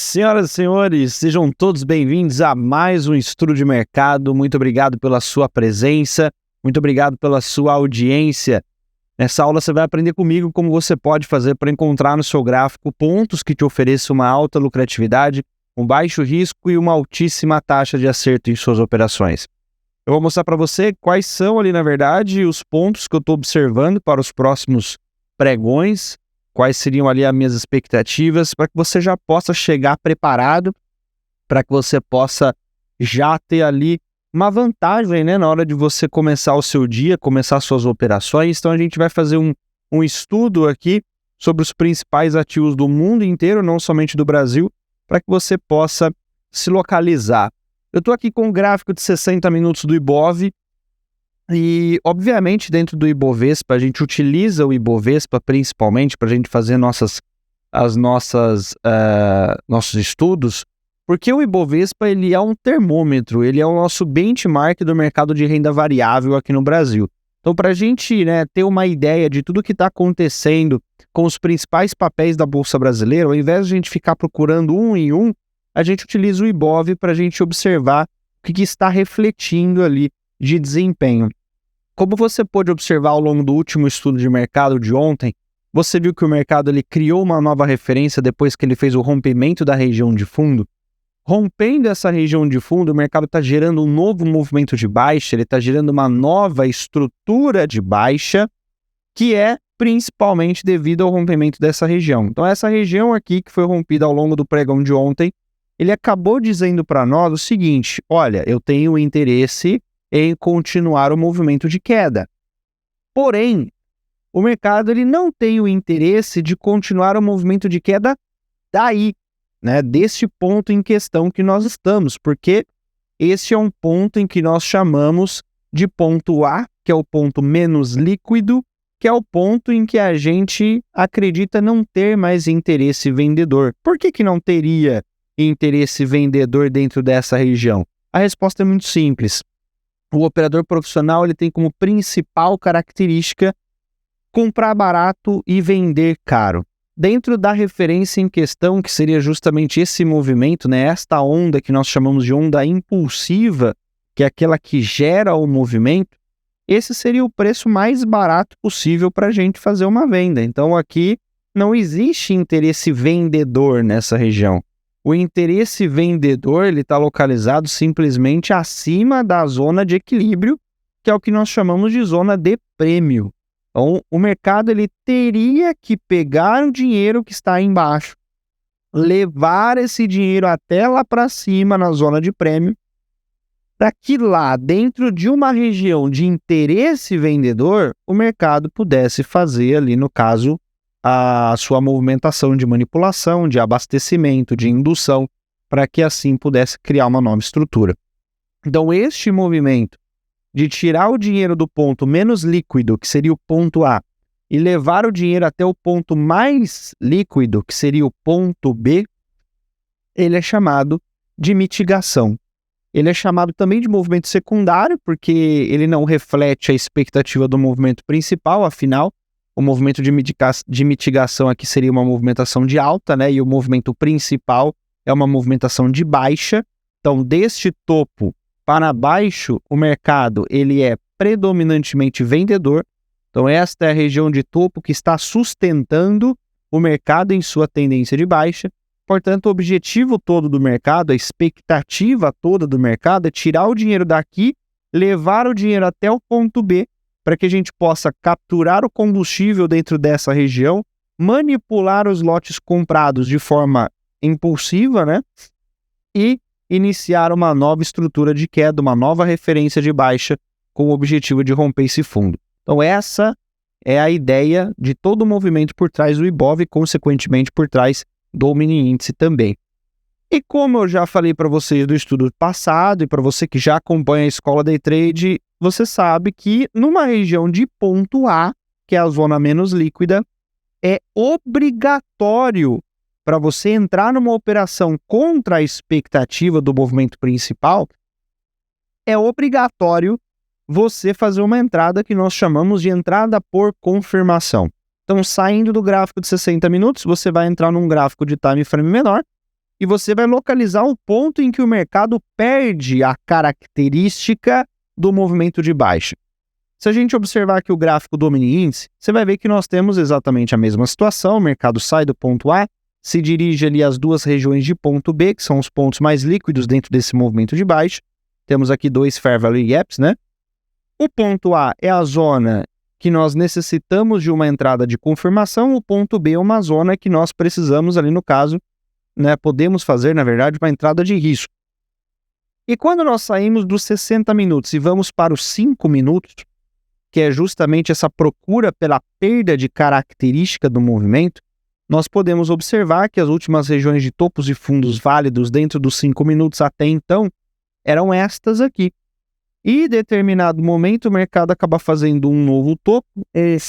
Senhoras e senhores, sejam todos bem-vindos a mais um estudo de mercado. Muito obrigado pela sua presença, muito obrigado pela sua audiência. Nessa aula você vai aprender comigo como você pode fazer para encontrar no seu gráfico pontos que te ofereçam uma alta lucratividade, um baixo risco e uma altíssima taxa de acerto em suas operações. Eu vou mostrar para você quais são ali, na verdade, os pontos que eu estou observando para os próximos pregões, quais seriam ali as minhas expectativas, para que você já possa chegar preparado, para que você possa já ter ali uma vantagem, né, na hora de você começar o seu dia, começar suas operações. Então a gente vai fazer um estudo aqui sobre os principais ativos do mundo inteiro, não somente do Brasil, para que você possa se localizar. Eu estou aqui com um gráfico de 60 minutos do Ibov, e, obviamente, dentro do Ibovespa, a gente utiliza o Ibovespa principalmente para a gente fazer nossos estudos, porque o Ibovespa ele é um termômetro, ele é o nosso benchmark do mercado de renda variável aqui no Brasil. Então, para a gente, né, ter uma ideia de tudo que está acontecendo com os principais papéis da Bolsa Brasileira, ao invés de a gente ficar procurando um em um, a gente utiliza o Ibov para a gente observar o que está refletindo ali de desempenho. Como você pôde observar ao longo do último estudo de mercado de ontem, você viu que o mercado ele criou uma nova referência depois que ele fez o rompimento da região de fundo. Rompendo essa região de fundo, o mercado está gerando um novo movimento de baixa, ele está gerando uma nova estrutura de baixa, que é principalmente devido ao rompimento dessa região. Então essa região aqui que foi rompida ao longo do pregão de ontem, ele acabou dizendo para nós o seguinte: olha, eu tenho interesse em continuar o movimento de queda. Porém, o mercado ele não tem o interesse de continuar o movimento de queda daí, né, desse ponto em questão que nós estamos, porque esse é um ponto em que nós chamamos de ponto A, que é o ponto menos líquido, que é o ponto em que a gente acredita não ter mais interesse vendedor. Por que não teria interesse vendedor dentro dessa região? A resposta é muito simples. O operador profissional ele tem como principal característica comprar barato e vender caro. Dentro da referência em questão, que seria justamente esse movimento, né, esta onda que nós chamamos de onda impulsiva, que é aquela que gera o movimento, esse seria o preço mais barato possível para a gente fazer uma venda. Então aqui não existe interesse vendedor nessa região. O interesse vendedor está localizado simplesmente acima da zona de equilíbrio, que é o que nós chamamos de zona de prêmio. Então, o mercado ele teria que pegar o dinheiro que está aí embaixo, levar esse dinheiro até lá para cima na zona de prêmio, para que lá, dentro de uma região de interesse vendedor, o mercado pudesse fazer ali, no caso, a sua movimentação de manipulação, de abastecimento, de indução, para que assim pudesse criar uma nova estrutura. Então, este movimento de tirar o dinheiro do ponto menos líquido, que seria o ponto A, e levar o dinheiro até o ponto mais líquido, que seria o ponto B, ele é chamado de mitigação. Ele é chamado também de movimento secundário, porque ele não reflete a expectativa do movimento principal, afinal, o movimento de mitigação aqui seria uma movimentação de alta, né? E o movimento principal é uma movimentação de baixa. Então, deste topo para baixo, o mercado ele é predominantemente vendedor. Então, esta é a região de topo que está sustentando o mercado em sua tendência de baixa. Portanto, o objetivo todo do mercado, a expectativa toda do mercado é tirar o dinheiro daqui, levar o dinheiro até o ponto B, para que a gente possa capturar o combustível dentro dessa região, manipular os lotes comprados de forma impulsiva, né? E iniciar uma nova estrutura de queda, uma nova referência de baixa com o objetivo de romper esse fundo. Então essa é a ideia de todo o movimento por trás do Ibov e, consequentemente, por trás do mini índice também. E como eu já falei para vocês do estudo passado e para você que já acompanha a Escola Day Trade, você sabe que numa região de ponto A, que é a zona menos líquida, é obrigatório para você entrar numa operação contra a expectativa do movimento principal, é obrigatório você fazer uma entrada que nós chamamos de entrada por confirmação. Então, saindo do gráfico de 60 minutos, você vai entrar num gráfico de time frame menor, e você vai localizar o ponto em que o mercado perde a característica do movimento de baixa. Se a gente observar aqui o gráfico do Omni Índice, você vai ver que nós temos exatamente a mesma situação, o mercado sai do ponto A, se dirige ali às duas regiões de ponto B, que são os pontos mais líquidos dentro desse movimento de baixa. Temos aqui dois Fair Value Gaps, né? O ponto A é a zona que nós necessitamos de uma entrada de confirmação, o ponto B é uma zona que nós precisamos ali no caso, né, podemos fazer, na verdade, uma entrada de risco. E quando nós saímos dos 60 minutos e vamos para os 5 minutos, que é justamente essa procura pela perda de característica do movimento, nós podemos observar que as últimas regiões de topos e fundos válidos dentro dos 5 minutos até então eram estas aqui. E em determinado momento o mercado acaba fazendo um novo topo, um fundo